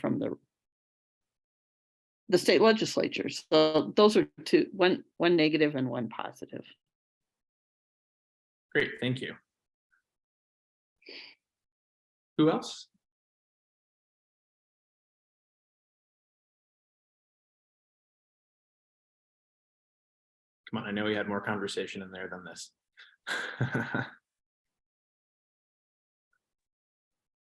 from the state legislature. So those are one negative and one positive. Great, thank you. Who else? Come on, I know we had more conversation in there than this.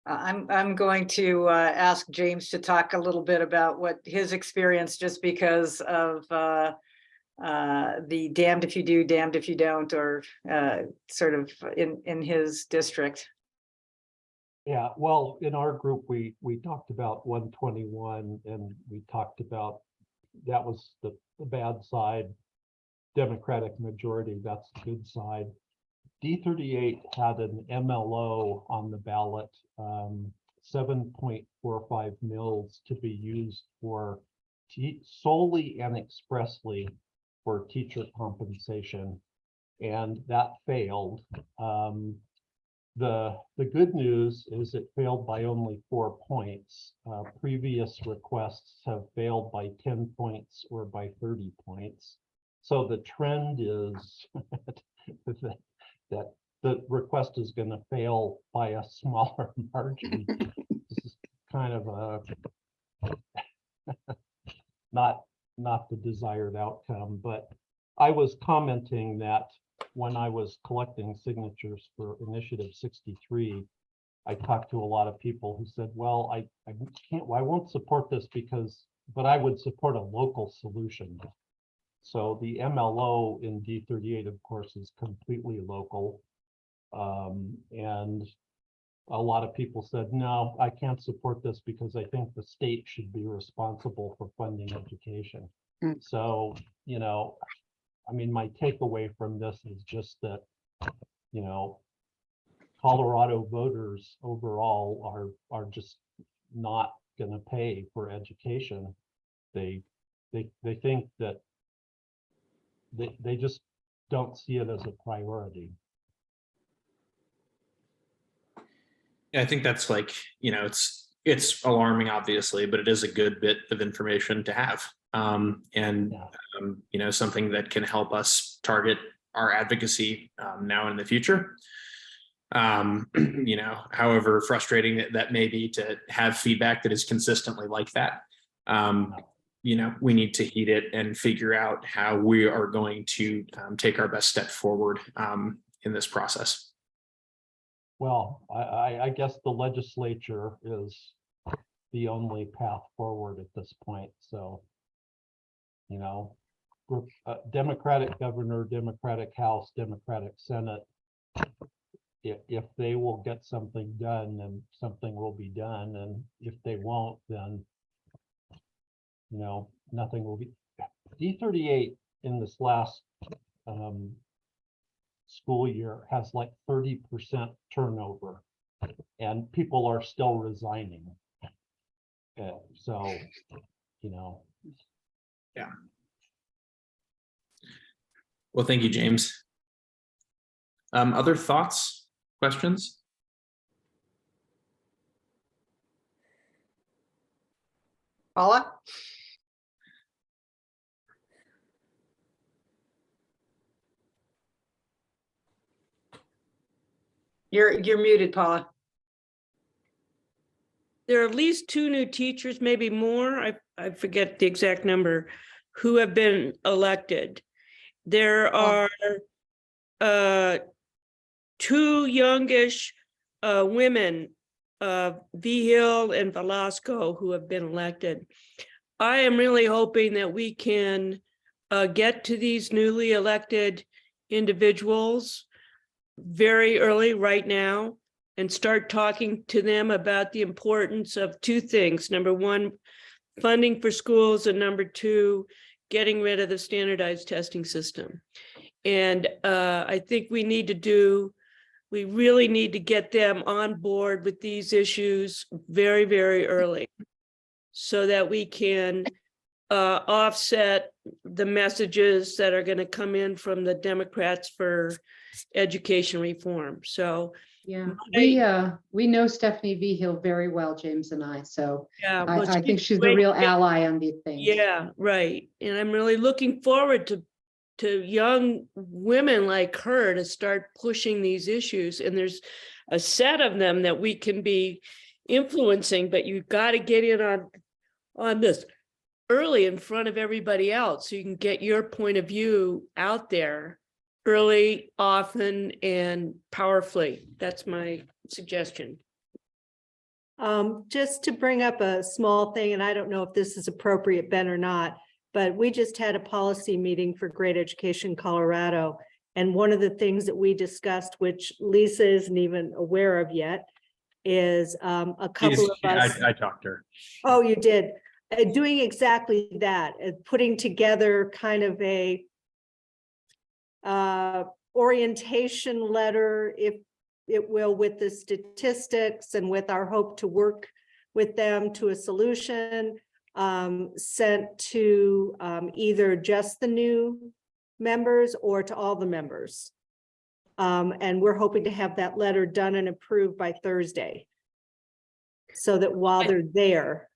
I'm going to ask James to talk a little bit about what his experience, just because of the damned if you do, damned if you don't, or sort of in his district. Yeah, well, in our group, we talked about 121, and we talked about that was the bad side. Democratic majority, that's the good side. D38 had an MLO on the ballot, 7.45 mils to be used for solely and expressly for teacher compensation, and that failed. The good news is it failed by only 4 points. Previous requests have failed by 10 points or by 30 points. So the trend is that the request is going to fail by a smaller margin. This is kind of not the desired outcome, but I was commenting that when I was collecting signatures for Initiative 63, I talked to a lot of people who said, well, I won't support this but I would support a local solution. So the MLO in D38, of course, is completely local. And a lot of people said, no, I can't support this because I think the state should be responsible for funding education. So, you know, I mean, my takeaway from this is just that, you know, Colorado voters overall are just not going to pay for education. They think that they just don't see it as a priority. Yeah, I think that's like, you know, it's alarming, obviously, but it is a good bit of information to have. You know, something that can help us target our advocacy now and in the future. You know, however frustrating that may be to have feedback that is consistently like that. You know, we need to heed it and figure out how we are going to take our best step forward in this process. Well, I guess the legislature is the only path forward at this point. So, you know, Democratic governor, Democratic House, Democratic Senate, if they will get something done, then something will be done. And if they won't, then, you know, nothing will be. D38 in this last school year has like 30% turnover, and people are still resigning. So, you know. Yeah. Well, thank you, James. Other thoughts, questions? Paula? You're muted, Paula. There are at least 2 new teachers, maybe more, I forget the exact number, who have been elected. There are 2 youngish women, Vigil and Velasco, who have been elected. I am really hoping that we can get to these newly elected individuals very early right now and start talking to them about the importance of 2 things. Number 1, funding for schools, and number 2, getting rid of the standardized testing system. And I think we really need to get them on board with these issues very, very early so that we can offset the messages that are going to come in from the Democrats for education reform. So Yeah, My- we know Stephanie V. Hill very well, James and I, so Yeah, well, I think she's the great. real ally on these things. Yeah, right. And I'm really looking forward to young women like her to start pushing these issues. And there's a set of them that we can be influencing, but you've got to get in on this early in front of everybody else, so you can get your point of view out there early, often, and powerfully. That's my suggestion. Just to bring up a small thing, and I don't know if this is appropriate, Ben, or not, but we just had a policy meeting for Great Education Colorado. And one of the things that we discussed, which Lisa isn't even aware of yet, is a couple of us. I talked to her. Oh, you did. Doing exactly that, putting together kind of a orientation letter, if it will, with the statistics and with our hope to work with them to a solution, sent to either just the new members or to all the members. And we're hoping to have that letter done and approved by Thursday, so that while they're there,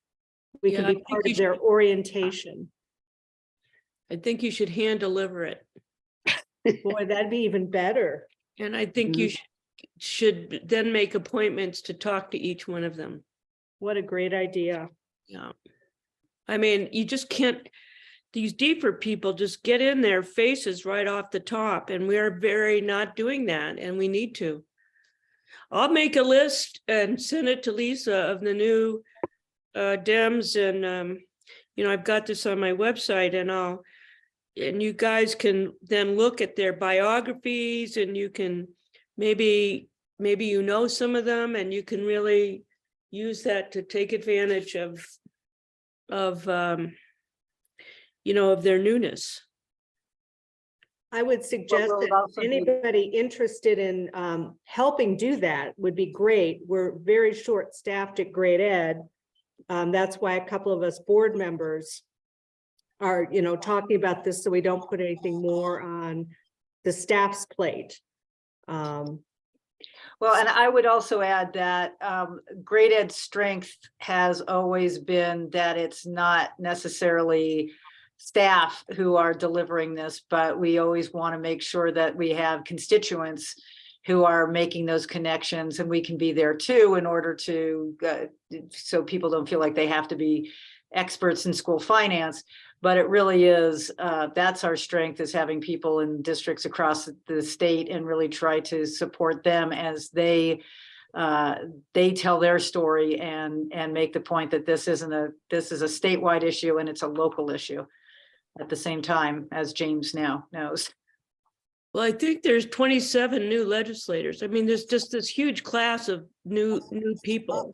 we can Yeah, I be think part you of their should- orientation. I think you should hand deliver it. Boy, that'd be even better. And I think you should then make appointments to talk to each one of them. What a great idea. Yeah. I mean, you just can't, these deeper people just get in their faces right off the top, and we're very not doing that, and we need to. I'll make a list and send it to Lisa of the new Dems, and I've got this on my website, and you guys can then look at their biographies, and you can maybe some of them, and you can really use that to take advantage of their newness. I would suggest will it that also be- anybody interested in helping do that would be great. We're very short-staffed at Great Ed. That's why a couple of us board members are, talking about this, so we don't put anything more on the staff's plate. Well, and I would also add that Great Ed's strength has always been that it's not necessarily staff who are delivering this, but we always want to make sure that we have constituents who are making those connections, and we can be there too in order to, so people don't feel like they have to be experts in school finance. But it really is, that's our strength, is having people in districts across the state and really try to support them as they tell their story and make the point that this is a statewide issue and it's a local issue at the same time, as James now knows. Well, I think there's 27 new legislators. I mean, there's just this huge class of new people.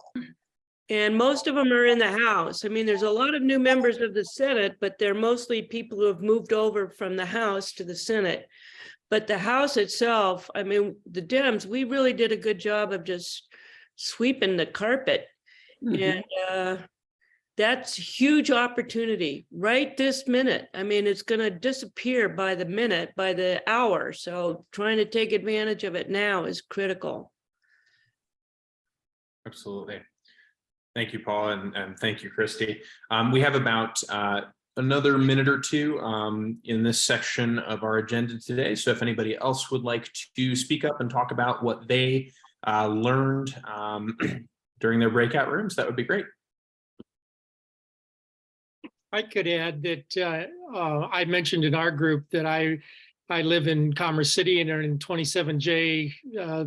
And most of them are in the House. I mean, there's a lot of new members of the Senate, but they're mostly people who have moved over from the House to the Senate. But the House itself, I mean, the Dems, we really did a good job of just sweeping the carpet. Mhm. And that's huge opportunity right this minute. I mean, it's going to disappear by the minute, by the hour. So trying to take advantage of it now is critical. Absolutely. Thank you, Paul, and thank you, Christy. We have about another minute or two in this section of our agenda today. So if anybody else would like to speak up and talk about what they learned during their breakout rooms, that would be great. I could add that I mentioned in our group that I live in Commerce City and are in 27J,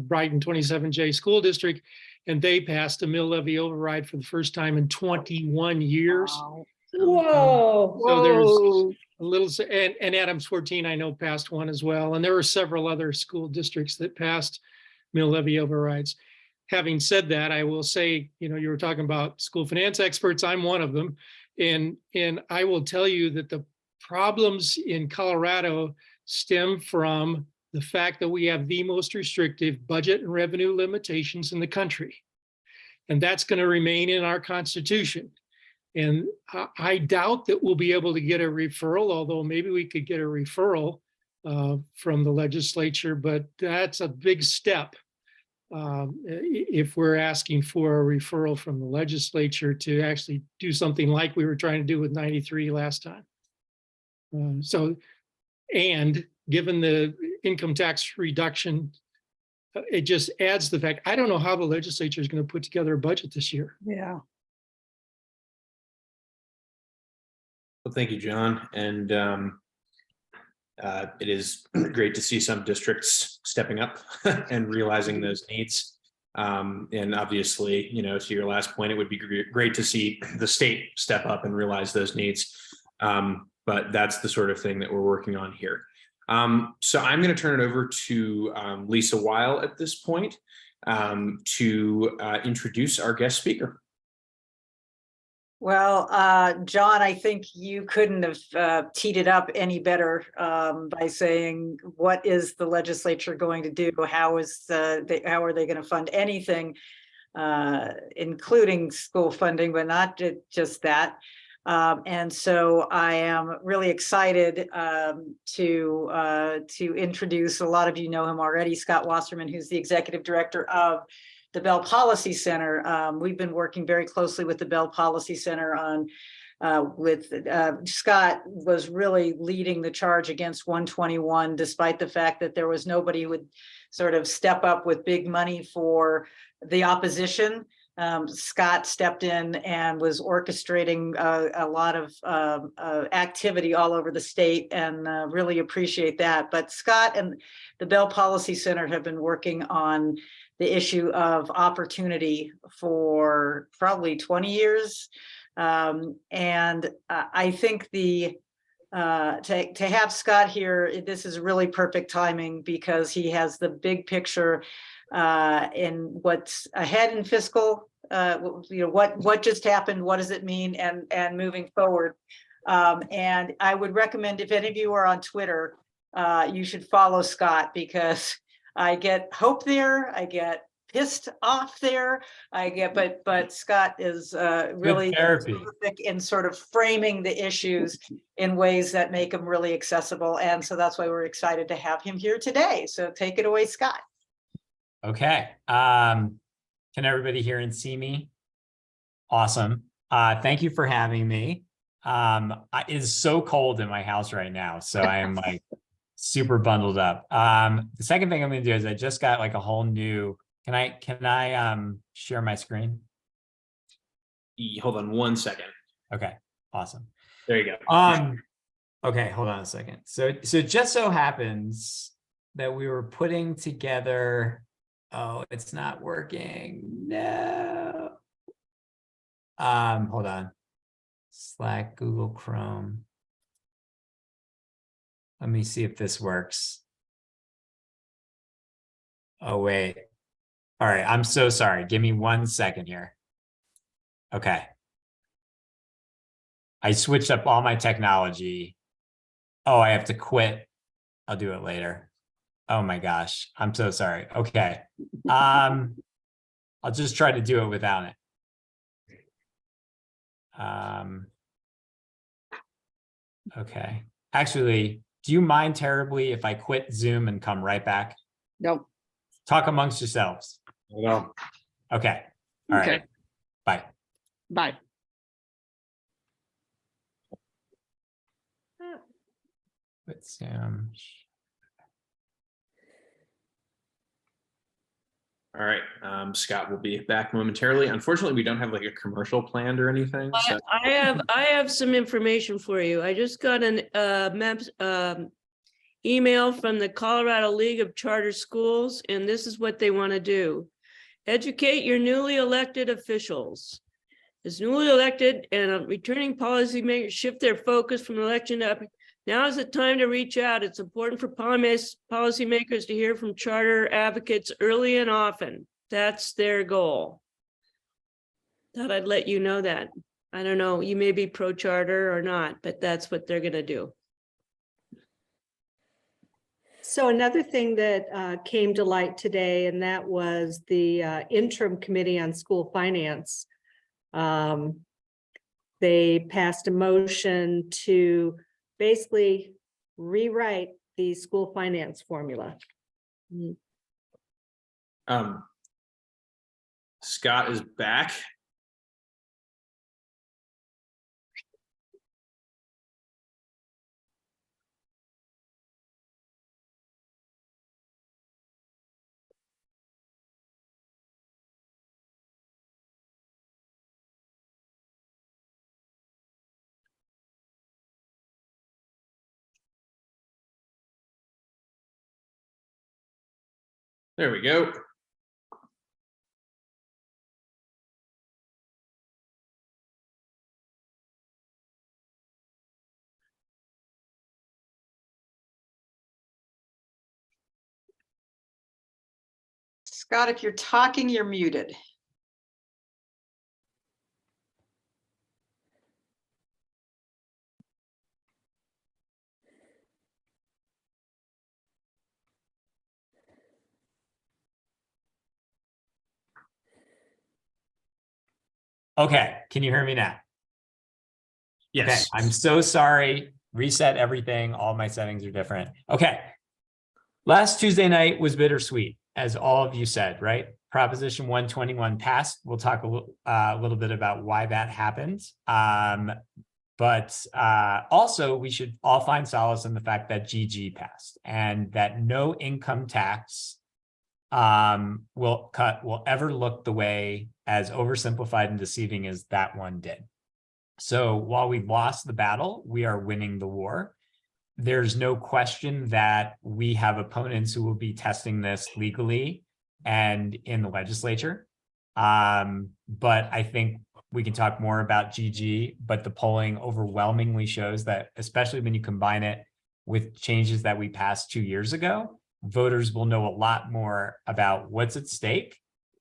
Brighton 27J school district, and they passed a mill levy override for the first time in 21 years. Whoa. So there's a little, and Adams 14, I know, passed one as well. And there were several other school districts that passed mill levy overrides. Having said that, I will say, you were talking about school finance experts. I'm one of them. And I will tell you that the problems in Colorado stem from the fact that we have the most restrictive budget and revenue limitations in the country. And that's going to remain in our Constitution. And I doubt that we'll be able to get a referral, although maybe we could get a referral from the legislature, but that's a big step if we're asking for a referral from the legislature to actually do something like we were trying to do with 93 last time. And given the income tax reduction, it just adds the fact, I don't know how the legislature is going to put together a budget this year. Yeah. Well, thank you, John. And it is great to see some districts stepping up and realizing those needs. And obviously, you know, to your last point, it would be great to see the state step up and realize those needs. But that's the sort of thing that we're working on here. So I'm going to turn it over to Lisa Weil at this point to introduce our guest speaker. Well, John, I think you couldn't have teed it up any better by saying, what is the legislature going to do? How are they going to fund anything, including school funding, but not just that. And so I am really excited to introduce, a lot of you know him already, Scott Wasserman, who's the executive director of the Bell Policy Center. We've been working very closely with the Bell Policy Center on Scott was really leading the charge against 121, despite the fact that there was nobody who would sort of step up with big money for the opposition. Scott stepped in and was orchestrating a lot of activity all over the state, and really appreciate that. But Scott and the Bell Policy Center have been working on the issue of opportunity for probably 20 years. And I think to have Scott here, this is really perfect timing, because he has the big picture in what's ahead in fiscal, you know, what just happened, what does it mean, and moving forward. And I would recommend, if any of you are on Twitter, you should follow Scott, because I get hope there, I get pissed off there, but Scott is really terrific in sort of framing the issues in ways that make them really accessible. And so that's why we're excited to have him here today. So take it away, Scott. Okay. Can everybody hear and see me? Awesome. Thank you for having me. It is so cold in my house right now, so I am like super bundled up. The second thing I'm going to do is I just got like a whole new. Can I share my screen? Hold on one second. Okay. Awesome. There you go. Okay. Hold on a second. So it just so happens that we were putting together. Oh, it's not working. No. Hold on. Slack, Google Chrome. Let me see if this works. Oh, wait. All right. I'm so sorry. Give me 1 second here. Okay. I switched up all my technology. Oh, I have to quit. I'll do it later. Oh my gosh. I'm so sorry. Okay. I'll just try to do it without it. Okay. Actually, do you mind terribly if I quit Zoom and come right back? No. Talk amongst yourselves. Well, Okay. All right. Okay. Bye. Bye. Quit Zoom. all right. Scott will be back momentarily. Unfortunately, we don't have like a commercial planned or anything. So. I have some information for you. I just got an email from the Colorado League of Charter Schools, and this is what they want to do. Educate your newly elected officials. As newly elected and returning policymakers shift their focus from election up, now is the time to reach out. It's important for policymakers to hear from charter advocates early and often. That's their goal. Thought I'd let you know that. I don't know, you may be pro-charter or not, but that's what they're going to do. So another thing that came to light today, and that was the interim committee on school finance. They passed a motion to basically rewrite the school finance formula. Scott is back. There we go. Scott, if you're talking, you're muted. Okay, can you hear me now? Okay, Yes. I'm so sorry. Reset everything. All my settings are different. Okay. Last Tuesday night was bittersweet, as all of you said, right? Proposition 121 passed. We'll talk a little bit about why that happened. But also, we should all find solace in the fact that GG passed and that no income tax will ever look the way as oversimplified and deceiving as that one did. So while we've lost the battle, we are winning the war. There's no question that we have opponents who will be testing this legally and in the legislature. But I think we can talk more about GG, but the polling overwhelmingly shows that, especially when you combine it with changes that we passed 2 years ago, voters will know a lot more about what's at stake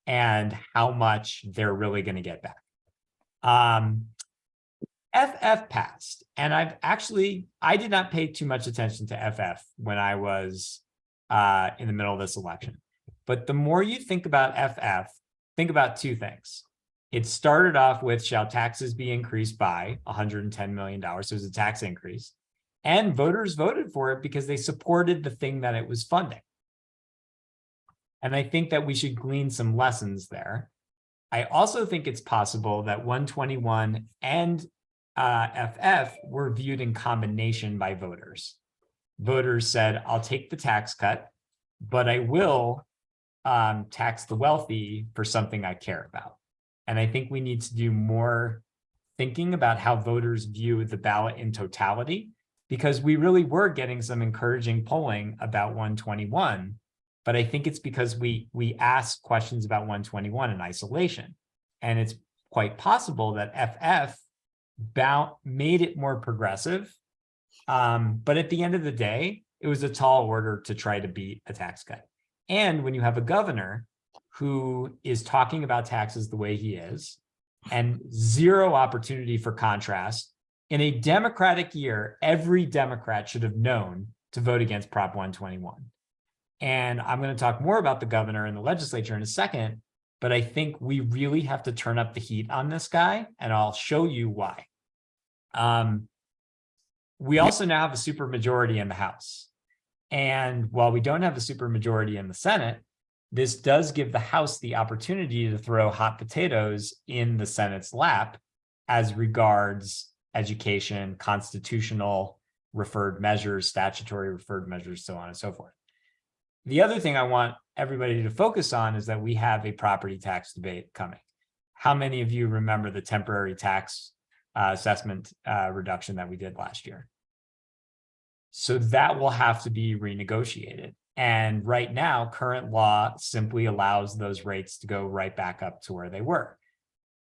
and how much they're really going to get back. FF passed, and I did not pay too much attention to FF when I was in the middle of this election. But the more you think about FF, think about two things. It started off with, shall taxes be increased by $110 million? So it was a tax increase. And voters voted for it because they supported the thing that it was funding. And I think that we should glean some lessons there. I also think it's possible that 121 and FF were viewed in combination by voters. Voters said, I'll take the tax cut, but I will tax the wealthy for something I care about. And I think we need to do more thinking about how voters view the ballot in totality, because we really were getting some encouraging polling about 121. But I think it's because we asked questions about 121 in isolation. And it's quite possible that FF made it more progressive. But at the end of the day, it was a tall order to try to beat a tax cut. And when you have a governor who is talking about taxes the way he is, and zero opportunity for contrast, in a Democratic year, every Democrat should have known to vote against Prop 121. And I'm going to talk more about the governor and the legislature in a second, but I think we really have to turn up the heat on this guy, and I'll show you why. We also now have a supermajority in the House. And while we don't have a supermajority in the Senate, this does give the House the opportunity to throw hot potatoes in the Senate's lap as regards education, constitutional referred measures, statutory referred measures, so on and so forth. The other thing I want everybody to focus on is that we have a property tax debate coming. How many of you remember the temporary tax assessment reduction that we did last year? So that will have to be renegotiated. And right now, current law simply allows those rates to go right back up to where they were.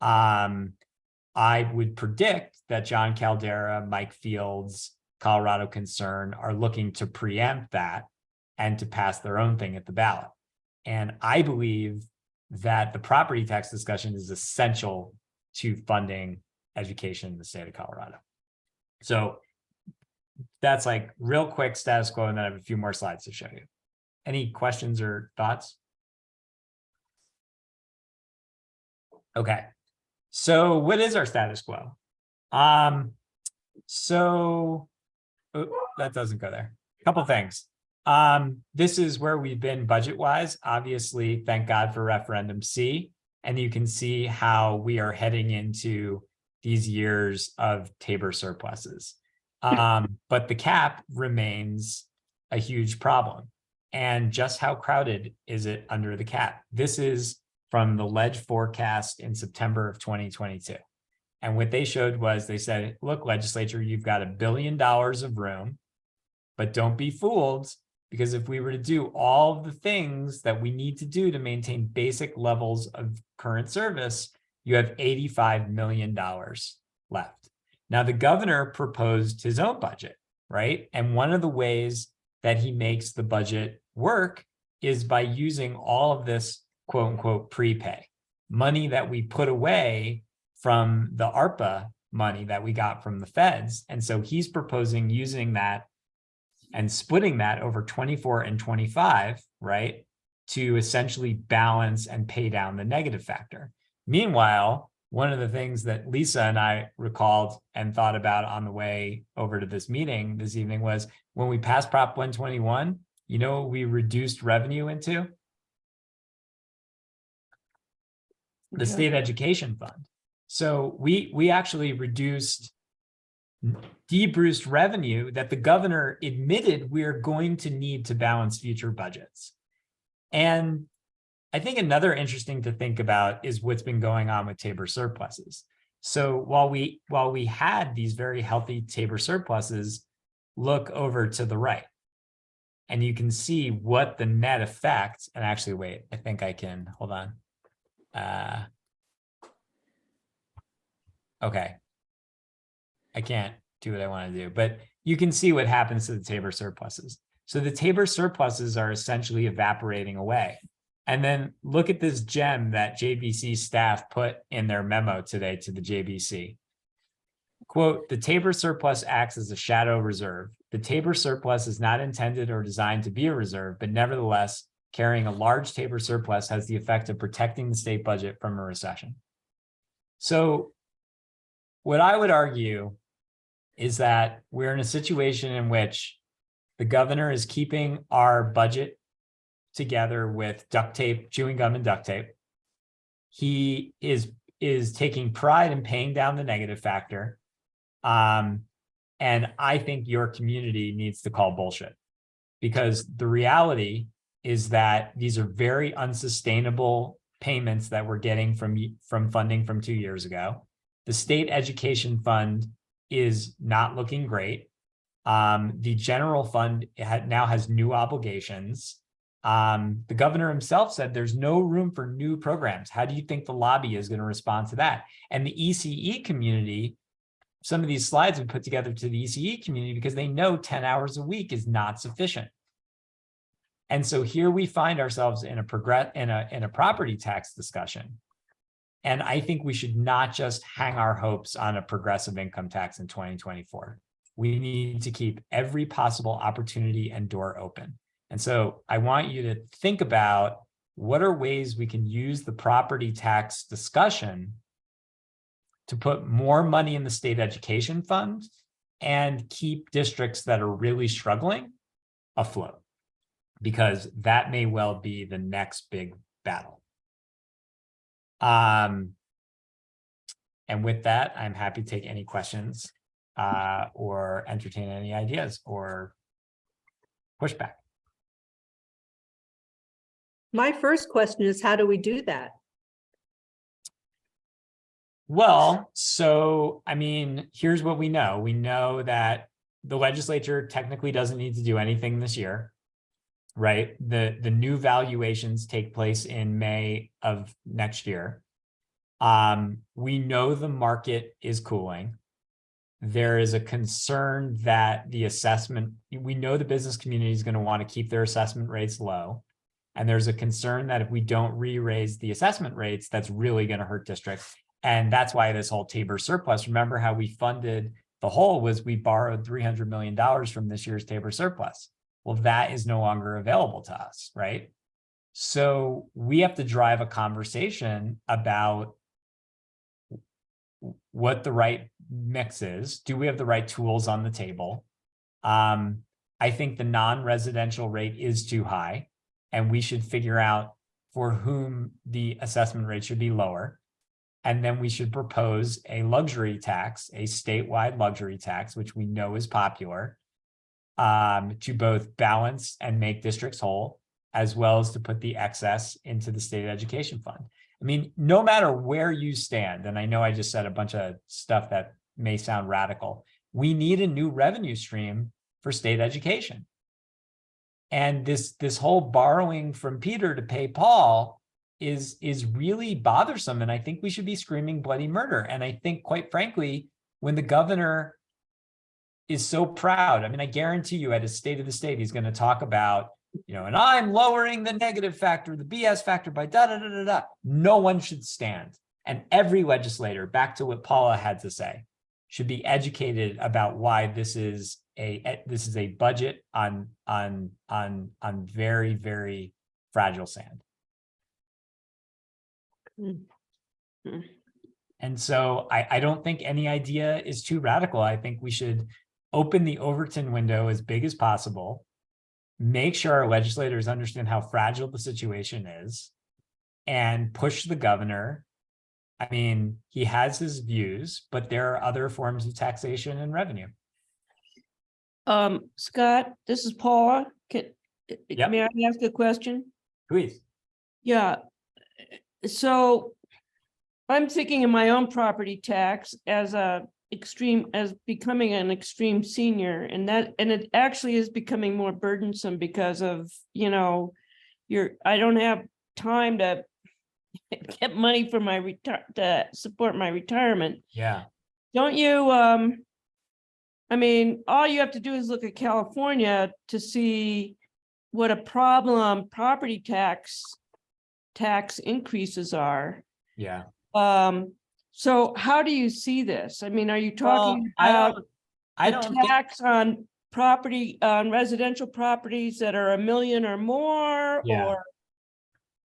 I would predict that John Caldera, Mike Fields, Colorado Concern are looking to preempt that and to pass their own thing at the ballot. And I believe that the property tax discussion is essential to funding education in the state of Colorado. So that's like real quick status quo, and then I have a few more slides to show you. Any questions or thoughts? Okay, so what is our status quo? That doesn't go there. A couple things. This is where we've been budget-wise. Obviously, thank God for referendum C. And you can see how we are heading into these years of Tabor surpluses. But the cap remains a huge problem. And just how crowded is it under the cap? This is from the ledge forecast in September of 2022. And what they showed was they said, look, legislature, you've got $1 billion of room, but don't be fooled, because if we were to do all of the things that we need to do to maintain basic levels of current service, you have $85 million left. Now, the governor proposed his own budget, right? And one of the ways that he makes the budget work is by using all of this quote unquote prepay money that we put away from the ARPA money that we got from the feds. And so he's proposing using that and splitting that over 24 and 25, right, to essentially balance and pay down the negative factor. Meanwhile, one of the things that Lisa and I recalled and thought about on the way over to this meeting this evening was when we passed Prop 121, you know what we reduced revenue into? The state education fund. So we actually debruced revenue that the governor admitted we're going to need to balance future budgets. And I think another interesting to think about is what's been going on with Tabor surpluses. So while we had these very healthy Tabor surpluses, look over to the right, and you can see what the net effect, and actually, wait, I think I can, hold on. Okay. I can't do what I want to do, but you can see what happens to the Tabor surpluses. So the Tabor surpluses are essentially evaporating away. And then look at this gem that JBC staff put in their memo today to the JBC. Quote, the Tabor surplus acts as a shadow reserve. The Tabor surplus is not intended or designed to be a reserve, but nevertheless, carrying a large Tabor surplus has the effect of protecting the state budget from a recession. So what I would argue is that we're in a situation in which the governor is keeping our budget together with duct tape, chewing gum and duct tape. He is taking pride in paying down the negative factor. And I think your community needs to call bullshit, because the reality is that these are very unsustainable payments that we're getting from funding from 2 years ago. The state education fund is not looking great. The general fund now has new obligations. The governor himself said there's no room for new programs. How do you think the lobby is going to respond to that? And the ECE community, some of these slides we put together to the ECE community because they know 10 hours a week is not sufficient. And so here we find ourselves in a property tax discussion. And I think we should not just hang our hopes on a progressive income tax in 2024. We need to keep every possible opportunity and door open. And so I want you to think about what are ways we can use the property tax discussion to put more money in the state education fund and keep districts that are really struggling afloat, because that may well be the next big battle. And with that, I'm happy to take any questions or entertain any ideas or pushback. My first question is, how do we do that? Well, so, I mean, here's what we know. We know that the legislature technically doesn't need to do anything this year, right? The new valuations take place in May of next year. We know the market is cooling. There is a concern that the assessment, we know the business community is going to want to keep their assessment rates low. And there's a concern that if we don't re-raise the assessment rates, that's really going to hurt districts. And that's why this whole Tabor surplus, remember how we funded the whole was we borrowed $300 million from this year's Tabor surplus. Well, that is no longer available to us, right? So we have to drive a conversation about what the right mix is. Do we have the right tools on the table? I think the non-residential rate is too high, and we should figure out for whom the assessment rate should be lower. And then we should propose a luxury tax, a statewide luxury tax, which we know is popular, to both balance and make districts whole, as well as to put the excess into the state education fund. I mean, no matter where you stand, and I know I just said a bunch of stuff that may sound radical, we need a new revenue stream for state education. And this whole borrowing from Peter to pay Paul is really bothersome. And I think we should be screaming bloody murder. And I think, quite frankly, when the governor is so proud, I mean, I guarantee you at his State of the State, he's going to talk about, you know, and I'm lowering the negative factor, the BS factor by da da da da da. No one should stand. And every legislator, back to what Paula had to say, should be educated about why this is a budget on very, very fragile sand. Mm-hmm. And so I don't think any idea is too radical. I think we should open the Overton window as big as possible, make sure our legislators understand how fragile the situation is, and push the governor. I mean, he has his views, but there are other forms of taxation and revenue. Scott, this is Paula. Yep. May I ask a question? Please. Yeah. So I'm thinking of my own property tax as becoming an extreme senior, and it actually is becoming more burdensome because of, you know, I don't have time to get money for my to support my retirement. Yeah. Don't you, I mean, all you have to do is look at California to see what a problem property tax increases are. Yeah. So how do you see this? I mean, are you talking about the tax on property, on residential properties that are $1 million or more? Yeah. Or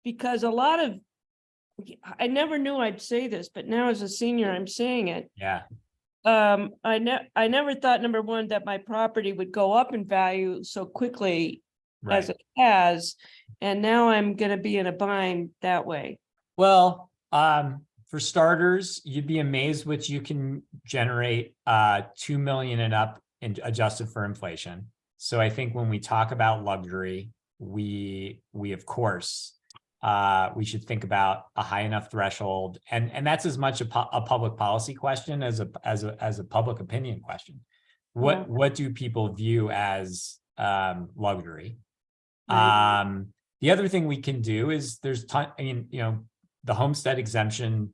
because a lot of, I never knew I'd say this, but now as a senior, I'm saying it. Yeah. I never thought, number one, that my property would go up in value so quickly as it has, and now I'm going to be in a bind that way. Well, for starters, you'd be amazed what you can generate 2 million and up in adjusted for inflation. So I think when we talk about luxury, we of course we should think about a high enough threshold, and that's as much a public policy question as a public opinion question. What do people view as luxury? Right. The other thing we can do is the homestead exemption.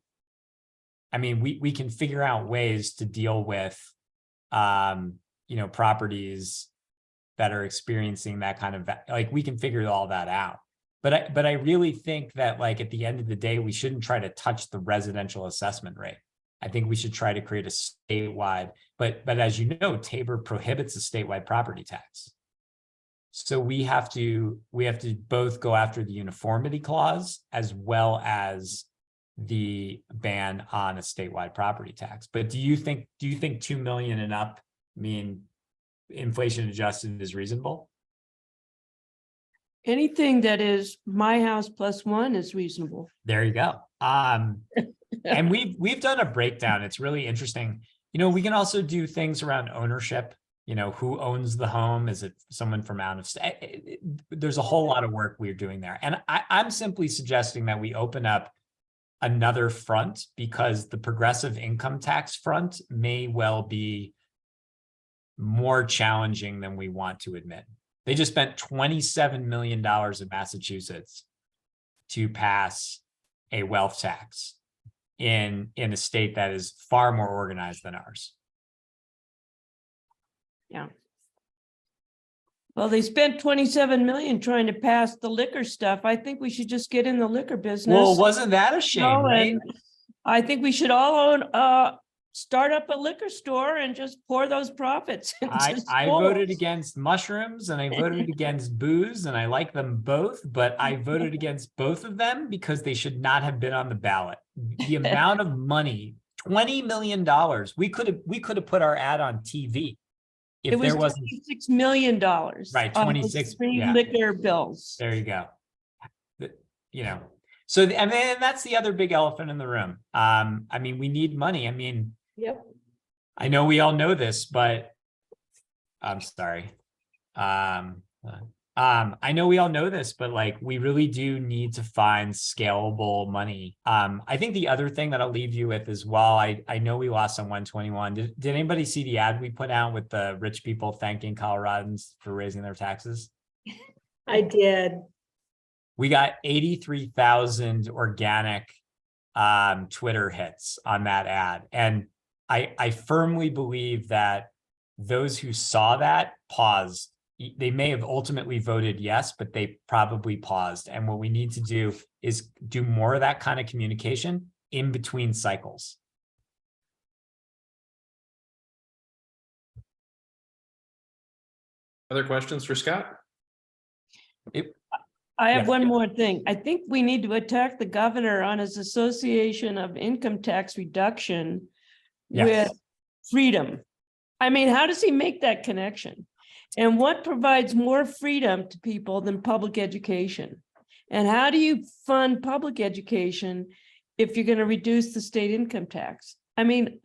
I mean, we can figure out ways to deal with properties that are experiencing that kind of, like, we can figure all that out. But I really think that, like, at the end of the day, we shouldn't try to touch the residential assessment rate. I think we should try to create a statewide, but as you know, Tabor prohibits a statewide property tax. So we have to both go after the uniformity clause as well as the ban on a statewide property tax. But do you think 2 million and up, mean inflation adjusted, is reasonable? Anything that is my house plus one is reasonable. There you go. And we've done a breakdown. It's really interesting. We can also do things around ownership. Who owns the home? Is it someone from out of state? There's a whole lot of work we're doing there. And I'm simply suggesting that we open up another front, because the progressive income tax front may well be more challenging than we want to admit. They just spent $27 million in Massachusetts to pass a wealth tax in a state that is far more organized than ours. Yeah. Well, they spent 27 million trying to pass the liquor stuff. I think we should just get in the liquor business. Well, wasn't that a shame, right? I think we should all own, start up a liquor store and just pour those profits. I voted against mushrooms and I voted against booze, and I like them both, but I voted against both of them because they should not have been on the ballot. The amount of money, $20 million, we could have put our ad on TV. If it was there wasn't $26 million. Right, 26 liquor bills. There you go. you know, so I mean, that's the other big elephant in the room. I mean, we need money. I mean, Yep. I know we all know this, but I'm sorry. I know we all know this, but like, we really do need to find scalable money. I think the other thing that I'll leave you with as well, I know we lost on 121. Did anybody see the ad we put out with the rich people thanking Coloradans for raising their taxes? I did. We got 83,000 organic Twitter hits on that ad. And I firmly believe that those who saw that paused. They may have ultimately voted yes, but they probably paused. And what we need to do is do more of that kind of communication in between cycles. Other questions for Scott? I have Yes. one more thing. I think we need to attack the governor on his association of income tax reduction Yes. with freedom. I mean, how does he make that connection? And what provides more freedom to people than public education? And how do you fund public education if you're going to reduce the state income tax? I mean,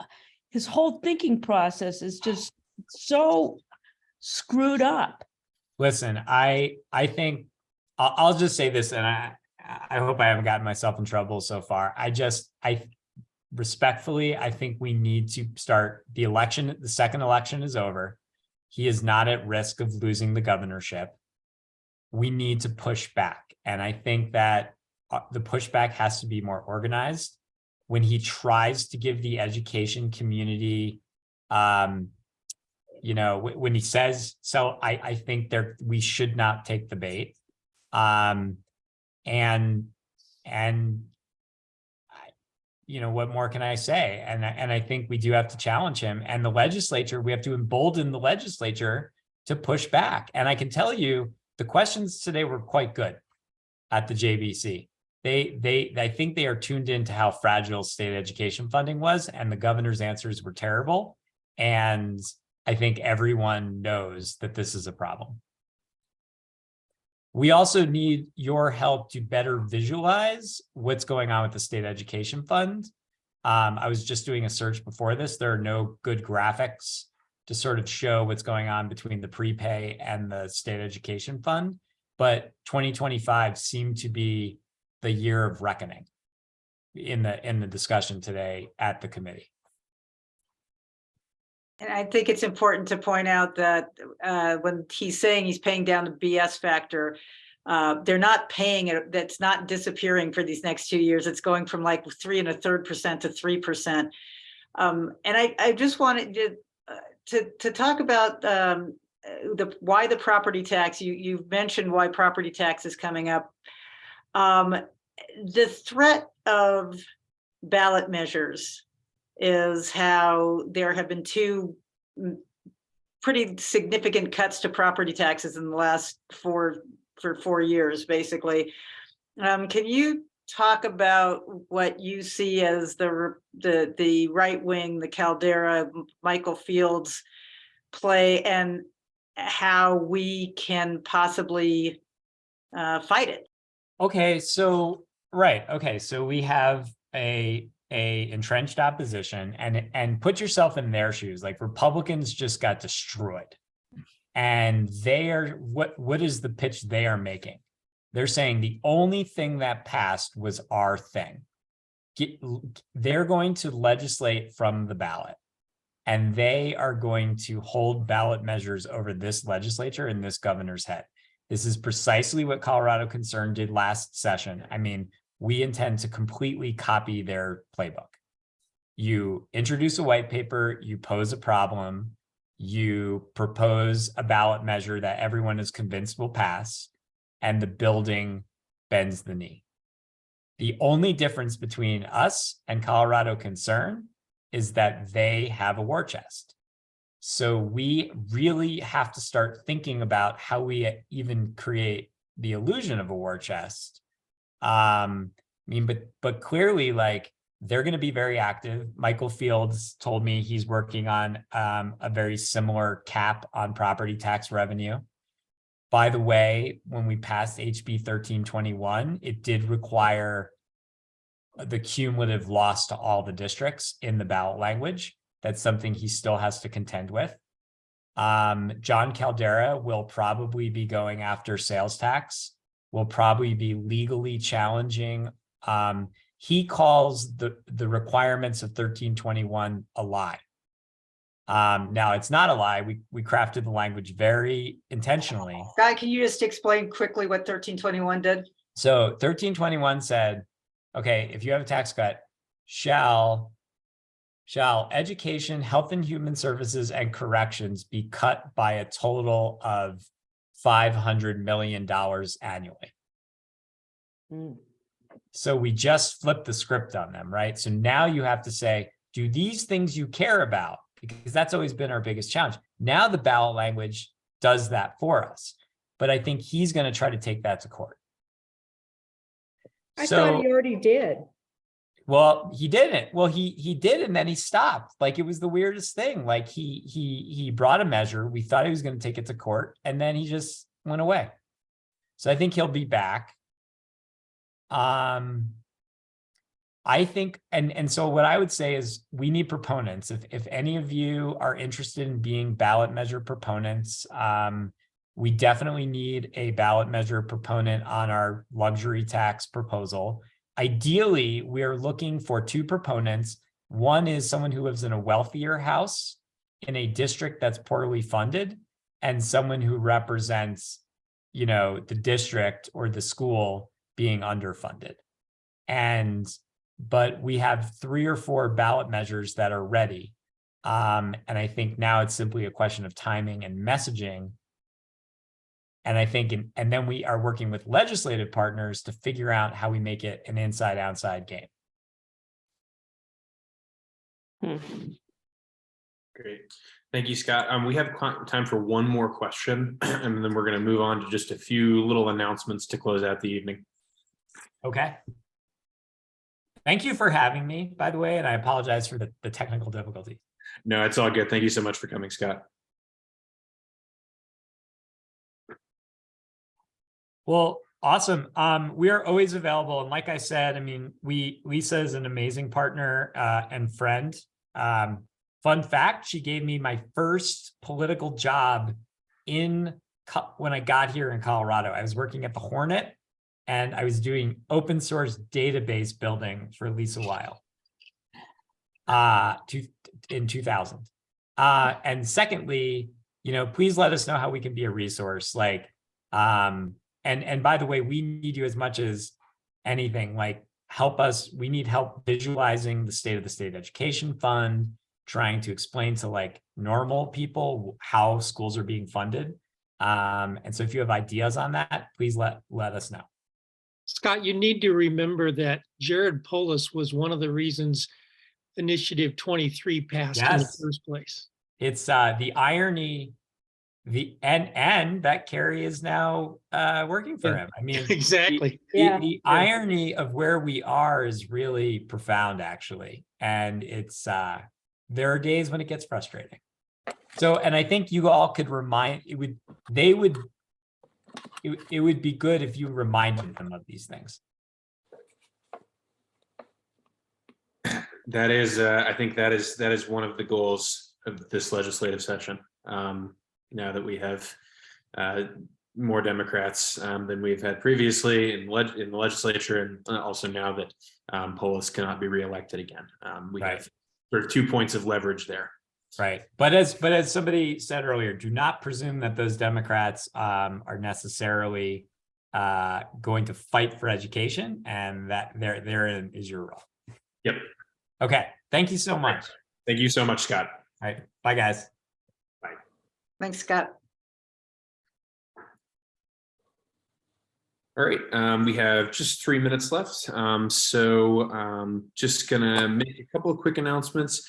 his whole thinking process is just so screwed up. Listen, I think I'll just say this, and I hope I haven't gotten myself in trouble so far. I respectfully, I think we need to start the election. The second election is over. He is not at risk of losing the governorship. We need to push back. And I think that the pushback has to be more organized. When he tries to give the education community, you know, when he says, so I think we should not take the bait. You know, what more can I say? And I think we do have to challenge him, and the legislature, we have to embolden the legislature to push back. And I can tell you, the questions today were quite good at the JBC. I think they are tuned into how fragile state education funding was, and the governor's answers were terrible. And I think everyone knows that this is a problem. We also need your help to better visualize what's going on with the state education fund. I was just doing a search before this. There are no good graphics to sort of show what's going on between the prepay and the state education fund, but 2025 seemed to be the year of reckoning in the discussion today at the committee. And I think it's important to point out that when he's saying he's paying down the BS factor, they're not paying it. That's not disappearing for these next 2 years. It's going from like 3 1/3% to 3%. And I just wanted to talk about why the property tax. You've mentioned why property tax is coming up. The threat of ballot measures is how there have been 2 pretty significant cuts to property taxes in the last 4 years, basically. Can you talk about what you see as the right wing, the Caldera, Michael Fields play, and how we can possibly fight it? Okay, so right. Okay, so we have a entrenched opposition, and put yourself in their shoes. Like, Republicans just got destroyed, and they are what is the pitch they are making? They're saying the only thing that passed was our thing. They're going to legislate from the ballot, and they are going to hold ballot measures over this legislature and this governor's head. This is precisely what Colorado Concern did last session. I mean, we intend to completely copy their playbook. You introduce a white paper, you pose a problem, you propose a ballot measure that everyone is convinced will pass, and the building bends the knee. The only difference between us and Colorado Concern is that they have a war chest. So we really have to start thinking about how we even create the illusion of a war chest. I mean, but clearly, like, they're going to be very active. Michael Fields told me he's working on a very similar cap on property tax revenue. By the way, when we passed HB 1321, it did require the cumulative loss to all the districts in the ballot language. That's something he still has to contend with. John Caldera will probably be going after sales tax, will probably be legally challenging. He calls the requirements of 1321 a lie. Now it's not a lie. We crafted the language very intentionally. Guy, can you just explain quickly what 1321 did? So 1321 said, okay, if you have a tax cut, shall education, health and human services, and corrections be cut by a total of $500 million annually. So we just flipped the script on them, right? So now you have to say, do these things you care about? Because that's always been our biggest challenge. Now the ballot language does that for us. But I think he's going to try to take that to court. I thought he already did. Well, he didn't. Well, he did, and then he stopped. Like, it was the weirdest thing. Like, he brought a measure. We thought he was going to take it to court, and then he just went away. So I think he'll be back. I think, and so what I would say is we need proponents. If any of you are interested in being ballot measure proponents, we definitely need a ballot measure proponent on our luxury tax proposal. Ideally, we're looking for two proponents. One is someone who lives in a wealthier house in a district that's poorly funded, and someone who represents, the district or the school being underfunded. But we have 3 or 4 ballot measures that are ready. And I think now it's simply a question of timing and messaging. And I think, and then we are working with legislative partners to figure out how we make it an inside-outside game. Great. Thank you, Scott. We have time for one more question, and then we're going to move on to just a few little announcements to close out the evening. Okay. Thank you for having me, by the way, and I apologize for the technical difficulty. No, it's all good. Thank you so much for coming, Scott. Well, awesome. We are always available. And like I said, I mean, Lisa is an amazing partner and friend. Fun fact, she gave me my first political job when I got here in Colorado. I was working at the Hornet, and I was doing open source database building for Lisa Weil in 2000. And secondly, please let us know how we can be a resource. And by the way, we need you as much as anything. Help us. We need help visualizing the state of the state education fund, trying to explain to normal people how schools are being funded. And so if you have ideas on that, please let us know. Scott, you need to remember that Jared Polis was one of the reasons Initiative 23 passed in the first place. It's the irony, and that Kerry is now working for him. I mean, exactly. The irony of where we are is really profound, actually. And it's there are days when it gets frustrating. So, and I think you all could it would be good if you reminded them of these things. That is, I think that is one of the goals of this legislative session. Now that we have more Democrats than we've had previously in the legislature, and also now that Polis cannot be reelected again, we have sort of 2 points of leverage there. Right, but as somebody said earlier, do not presume that those Democrats are necessarily going to fight for education, and that therein is your role. Yep. Okay. Thank you so much. Thank you so much, Scott. All right. Bye, guys. Bye. Thanks, Scott. All right, we have just 3 minutes left. So just gonna make a couple of quick announcements.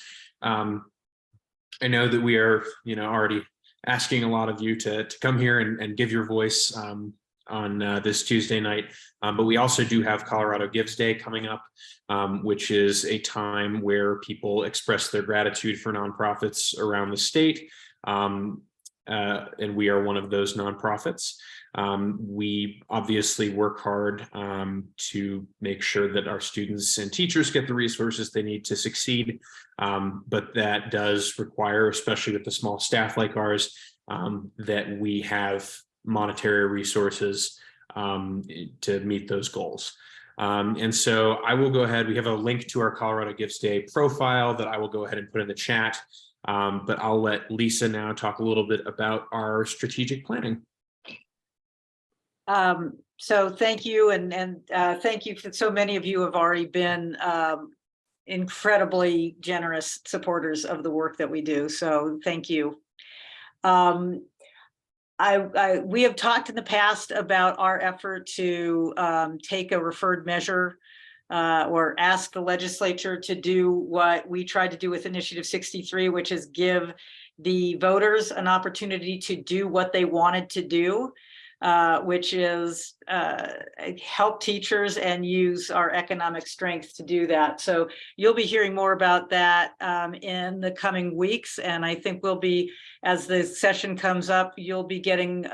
I know that we are, already asking a lot of you to come here and give your voice on this Tuesday night, but we also do have Colorado Gives Day coming up, which is a time where people express their gratitude for nonprofits around the state. and we are one of those nonprofits. We obviously work hard to make sure that our students and teachers get the resources they need to succeed. But that does require, especially with the small staff like ours, that we have monetary resources to meet those goals. And so I will go ahead. We have a link to our Colorado Gives Day profile that I will go ahead and put in the chat. But I'll let Lisa now talk a little bit about our strategic planning. So thank you, and thank you for so many of you have already been incredibly generous supporters of the work that we do. So thank you. We have talked in the past about our effort to take a referred measure or ask the legislature to do what we tried to do with Initiative 63, which is give the voters an opportunity to do what they wanted to do, which is help teachers and use our economic strength to do that. So you'll be hearing more about that in the coming weeks. And I think we'll be, as the session comes up, you'll be getting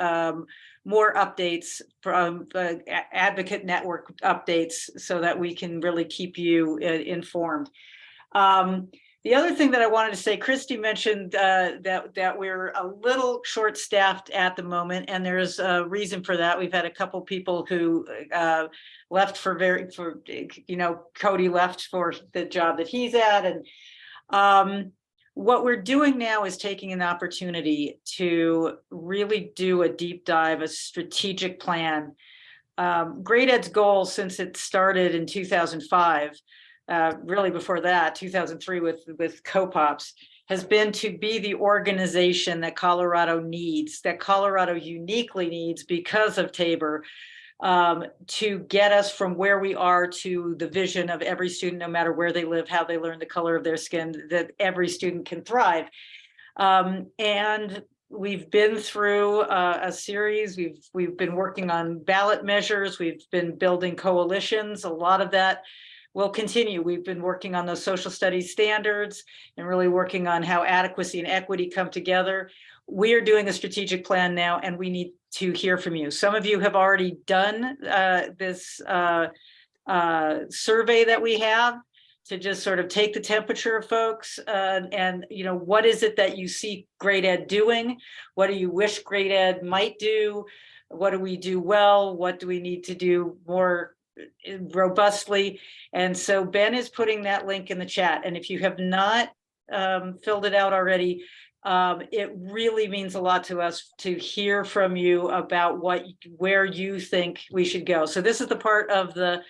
more updates from the Advocate Network updates so that we can really keep you informed. The other thing that I wanted to say, Christy mentioned that we're a little short-staffed at the moment, and there's a reason for that. We've had a couple people who left Cody left for the job that he's at, and what we're doing now is taking an opportunity to really do a deep dive, a strategic plan. Great Ed's goal since it started in 2005. Really before that, 2003 with co-pops, has been to be the organization that Colorado needs, that Colorado uniquely needs because of Tabor, to get us from where we are to the vision of every student, no matter where they live, how they learn, the color of their skin, that every student can thrive. And we've been through a series. We've been working on ballot measures. We've been building coalitions. A lot of that will continue. We've been working on those social studies standards and really working on how adequacy and equity come together. We are doing a strategic plan now, and we need to hear from you. Some of you have already done this survey that we have to just sort of take the temperature of folks and what is it that you see Great Ed doing? What do you wish Great Ed might do? What do we do well? What do we need to do more robustly? And so Ben is putting that link in the chat, and if you have not filled it out already, it really means a lot to us to hear from you about where you think we should go. So this is the part of the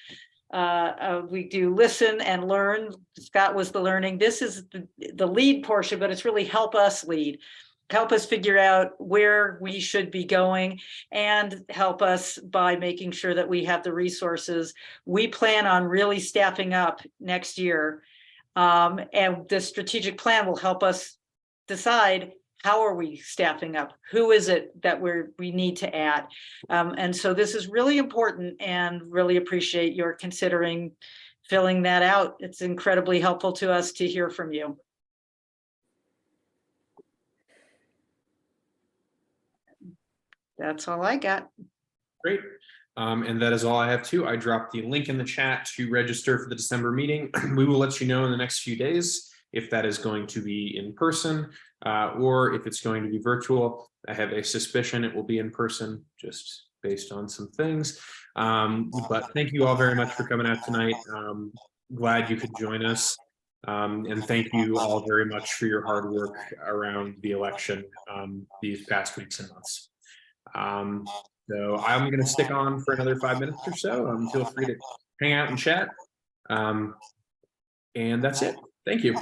we do listen and learn. Scott was the learning. This is the lead portion, but it's really help us lead. Help us figure out where we should be going, and help us by making sure that we have the resources. We plan on really staffing up next year, and the strategic plan will help us decide how are we staffing up, who is it that we need to add. And so this is really important, and really appreciate your considering filling that out. It's incredibly helpful to us to hear from you. That's all I got. Great. And that is all I have too. I dropped the link in the chat to register for the December meeting. We will let you know in the next few days if that is going to be in person or if it's going to be virtual. I have a suspicion it will be in person, just based on some things. But thank you all very much for coming out tonight. Glad you could join us. And thank you all very much for your hard work around the election these past weeks and months. So I'm going to stick on for another 5 minutes or so. Feel free to hang out and chat. And that's it. Thank you.